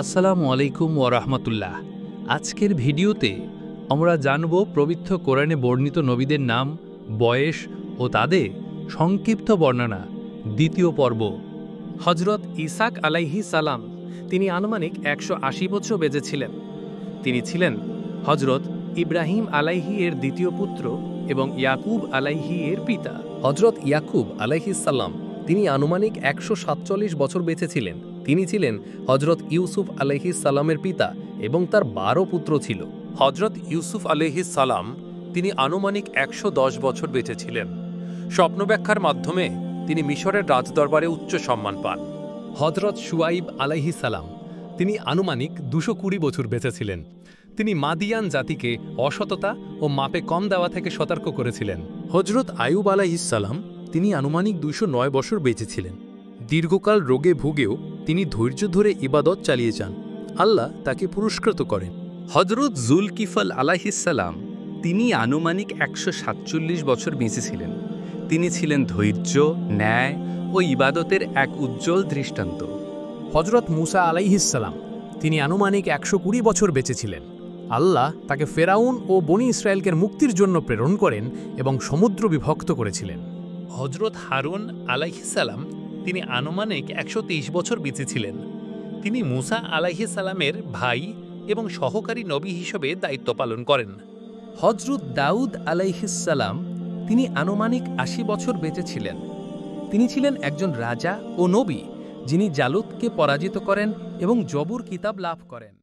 আসসালামু আলাইকুম ওয়া রাহমাতুল্লাহ। আজকের ভিডিওতে আমরা জানব পবিত্র কোরআনে বর্ণিত নবীদের নাম, বয়স ও তাদের সংক্ষিপ্ত বর্ণনা। দ্বিতীয় পর্ব। হজরত ইসাক আলাইহিস সালাম তিনি আনুমানিক ১৮০ বছর বেঁচে ছিলেন। তিনি ছিলেন হজরত ইব্রাহিম আলাইহি এর দ্বিতীয় পুত্র এবং ইয়াকুব আলাইহি এর পিতা। হজরত ইয়াকুব আলাইহিস সালাম তিনি আনুমানিক ১৪৭ বছর বেঁচে ছিলেন। তিনি ছিলেন হজরত ইউসুফ আলাইহিস সালামের পিতা এবং তার ১২ পুত্র ছিল। হজরত ইউসুফ আলাইহিস সালাম তিনি আনুমানিক ১১০ বছর বেঁচে ছিলেন। স্বপ্ন ব্যাখ্যার মাধ্যমে তিনি মিশরের রাজদরবারে উচ্চ সম্মান পান। হজরত শুয়াইব আলাইহিস সালাম তিনি আনুমানিক ২২০ বছর বেঁচে ছিলেন। তিনি মাদিয়ান জাতিকে অসততা ও মাপে কম দেওয়া থেকে সতর্ক করেছিলেন। হজরত আয়ুব আলাইহিস সালাম তিনি আনুমানিক ২০৯ বছর বেঁচে ছিলেন। দীর্ঘকাল রোগে ভুগেও তিনি ধৈর্য ধরে ইবাদত চালিয়ে যান। আল্লাহ তাকে পুরস্কৃত করেন। হজরত জুলকিফল আলাইহিস সালাম তিনি আনুমানিক ১৪৭ বছর বেঁচে ছিলেন। তিনি ছিলেন ধৈর্য, ন্যায় ও ইবাদতের এক উজ্জ্বল দৃষ্টান্ত। হজরত মুসা আলাইহিস সালাম তিনি আনুমানিক ১২০ বছর বেঁচে ছিলেন। আল্লাহ তাকে ফেরাউন ও বনি ইসরায়েলকে মুক্তির জন্য প্রেরণ করেন এবং সমুদ্র বিভক্ত করেছিলেন। হজরত হারুন আলাইহিস সালাম তিনি আনুমানিক ১২৩ বছর বেঁচে ছিলেন। তিনি মুসা আলাইহিস সালামের ভাই এবং সহকারী নবী হিসেবে দায়িত্ব পালন করেন। হজরত দাউদ আলাইহিস সালাম তিনি আনুমানিক ৮০ বছর বেঁচে ছিলেন। তিনি ছিলেন একজন রাজা ও নবী যিনি জালুতকে পরাজিত করেন এবং জবুর কিতাব লাভ করেন।